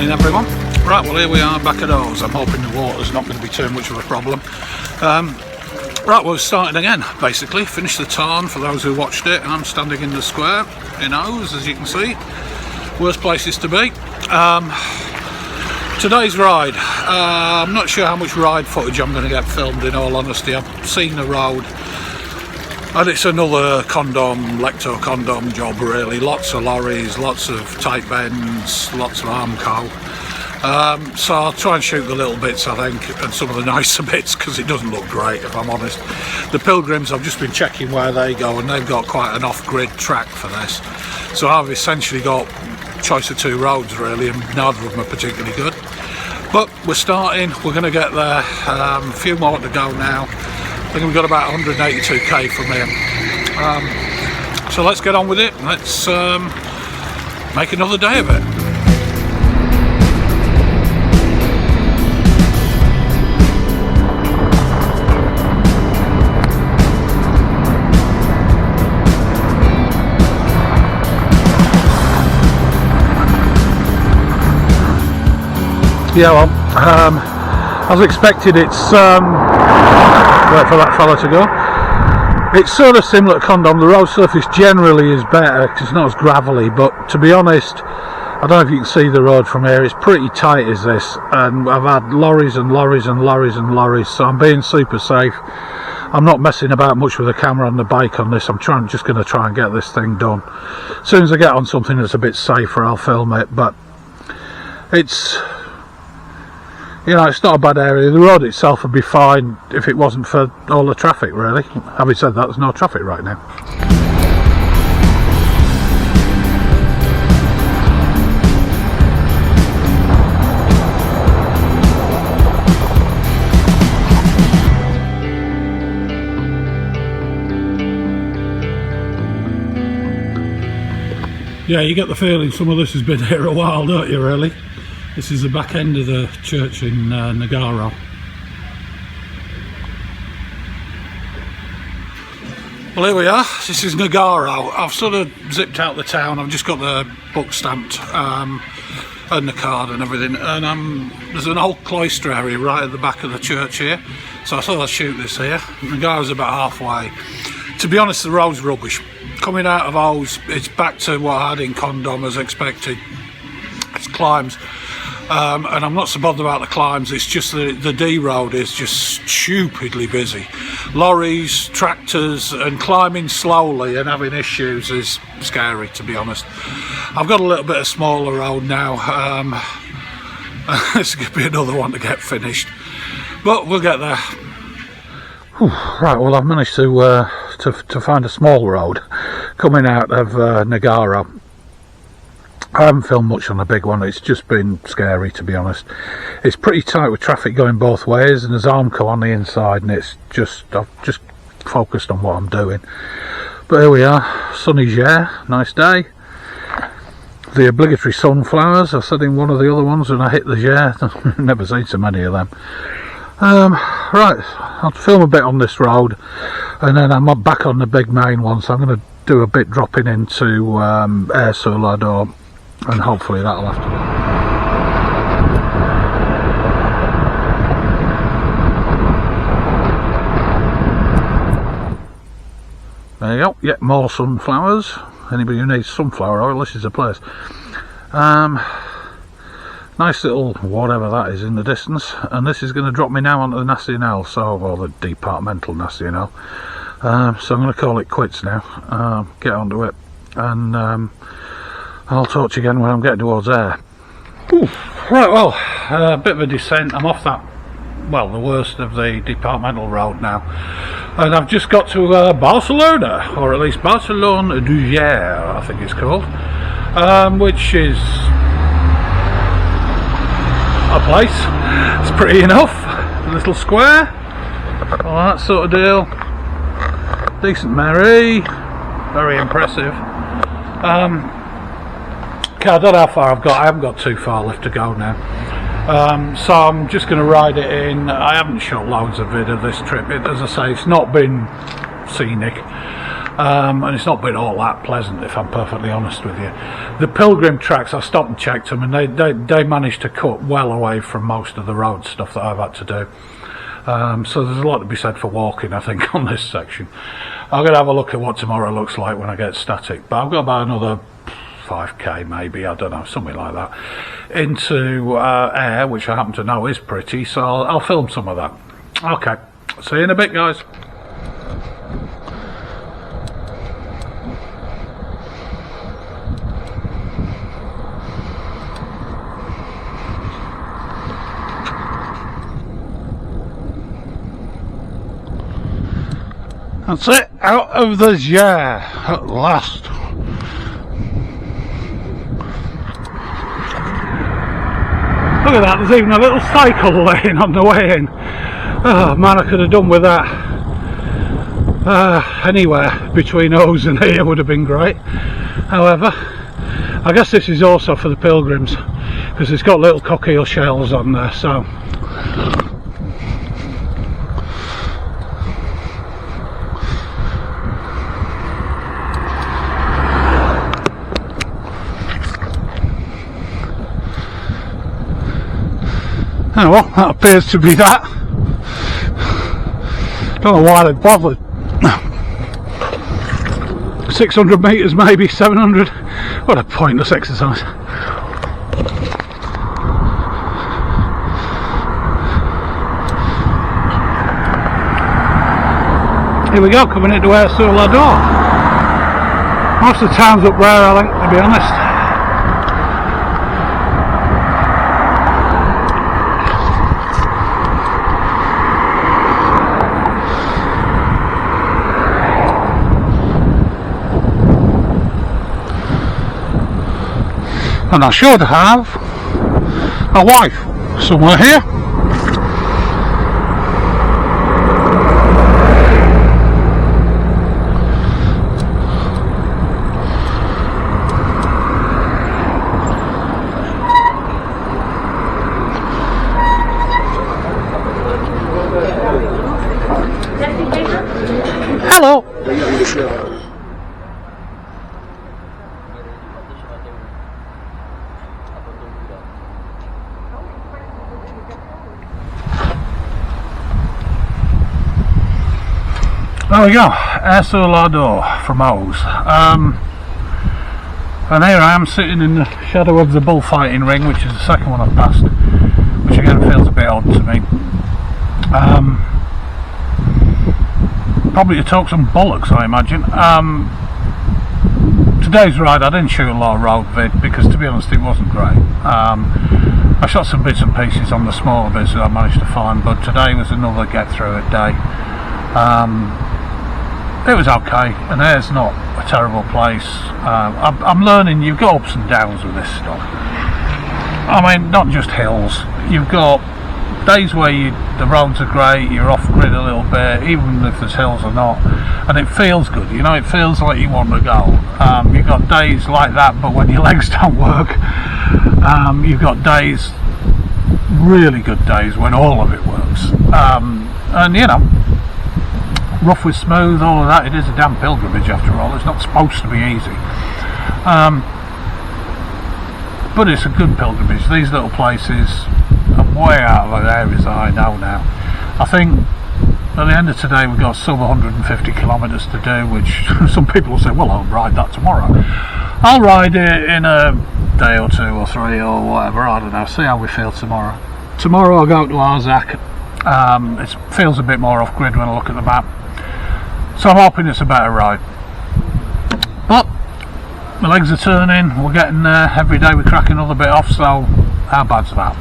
Morning everyone. Right, well here we are back at Eauze. I'm hoping the water's not going to be too much of a problem. Right, well, we're starting again, basically. Finished the tarn for those who watched it. I'm standing in the square in Eauze, as you can see. Worst places to be. Today's ride. I'm not sure how much ride footage I'm going to get filmed, in all honesty. I've seen the road. And it's another lecto condom job, really. Lots of lorries, lots of tight bends, lots of Armco. So I'll try and shoot the little bits, I think, and some of the nicer bits, because it doesn't look great, if I'm honest. The Pilgrims, I've just been checking where they go, and they've got quite an off-grid track for this. So I've essentially got choice of two roads, really, and neither of them are particularly good. But we're starting, we're going to get there. A few more to go now. I think we've got about 182k from here. So let's get on with it. Let's make another day of it. Yeah, well, as expected, it's wait for that fella to go. It's sort of similar to condom. The road surface generally is better because it's not as gravelly, but to be honest, I don't know if you can see the road from here. It's pretty tight as this, and I've had lorries and lorries and lorries and lorries, so I'm being super safe. I'm not messing about much with the camera on the bike on this. I'm just going to try and get this thing done. As soon as I get on something that's a bit safer, I'll film it, but it's, you know, it's not a bad area. The road itself would be fine if it wasn't for all the traffic, really. Having said that, there's no traffic right now. Yeah, you get the feeling some of this has been here a while, don't you, really? This is the back end of the church in Nagaro. Well, here we are. This is Nagaro. I've sort of zipped out the town. I've just got the book stamped and the card and everything. And there's an old cloister area right at the back of the church here. So I thought I'd shoot this here. Nagaro's about halfway. To be honest, the road's rubbish. Coming out of Eauze, it's back to what I had in condom as expected. It's climbs. And I'm not so bothered about the climbs, it's just the D road is just stupidly busy. Lorries, tractors, and climbing slowly and having issues is scary, to be honest. I've got a little bit of smaller road now. This is going to be another one to get finished, but we'll get there. Whew, right, well, I've managed to find a small road coming out of Nagaro. I haven't filmed much on the big one. It's just been scary, to be honest. It's pretty tight with traffic going both ways, and there's Armco on the inside, and it's just, I've just focused on what I'm doing. But here we are, sunny Aire, nice day. The obligatory sunflowers, I said in one of the other ones when I hit the Aire, never seen so many of them. Right, I'll film a bit on this road, and then I'm back on the big main one, so I'm going to do a bit dropping into Aire sur l'Ador. And hopefully that'll have to do. There you go, yeah, more sunflowers. Anybody who needs sunflower oil, this is the place. Nice little whatever that is in the distance, and this is going to drop me now onto the Nacional, or the departmental Nacional. So I'm going to call it quits now, get onto it, and I'll talk to you again when I'm getting towards Aire. Right, well, a bit of a descent. I'm off that, well, the worst of the departmental road now, and I've just got to Barcelona, or at least Barcelona du Aire, I think it's called, which is a place. It's pretty enough. A little square, all that sort of deal. Decent mairie, very impressive. I don't know how far I've got. I haven't got too far left to go now, so I'm just going to ride it in. I haven't shot loads of vid of this trip. As I say, it's not been scenic. and it's not been all that pleasant, if I'm perfectly honest with you. The pilgrim tracks, I stopped and checked them, and they managed to cut well away from most of the road stuff that I've had to do. So there's a lot to be said for walking, I think, on this section. I'm going to have a look at what tomorrow looks like when I get static, but I've got about another 5k maybe, I don't know, something like that, into Aire, which I happen to know is pretty, so I'll film some of that. Okay, see you in a bit, guys. That's it, out of the Aire at last. Look at that, there's even a little cycle lane on the way in. Oh man, I could have done with that. Anywhere between Eauze and Aire would have been great. However, I guess this is also for the pilgrims, because it's got little cockle shells on there, so. Oh well, that appears to be that. Don't know why they bothered. 600 metres maybe, 700. What a pointless exercise. Here we go, coming into Aire sur l'Adore. Most of the town's up there, I think, to be honest. And I should have a wife somewhere here. Hello. There we go, Aire sur l'Adore from Eauze. And here I am sitting in the shadow of the bullfighting ring, which is the second one I've passed, which again feels a bit odd to me. Probably to talk some bullocks, I imagine. Today's ride I didn't shoot a lot of road vid because, to be honest, it wasn't great. I shot some bits and pieces on the smaller bits that I managed to find, but today was another get through it day. It was okay, and Aire's not a terrible place. I'm learning you've got ups and downs with this stuff. I mean, not just hills. You've got days where the roads are great, you're off grid a little bit, even if there's hills or not, and it feels good, you know, it feels like you want to go. You've got days like that, but when your legs don't work. You've got days, really good days, when all of it works. And you know, rough with smooth, all of that. It is a damn pilgrimage after all. It's not supposed to be easy, but it's a good pilgrimage. These little places are way out of the areas that I know now. I think at the end of today we've got sub 150 kilometres to do, which some people will say, well, I'll ride that tomorrow. I'll ride it in a day or two or three or whatever, I don't know, see how we feel tomorrow. Tomorrow I'll go to Eauze. It feels a bit more off grid when I look at the map, so I'm hoping it's a better ride. But my legs are turning, we're getting there, every day we crack another bit off, so how bad's that?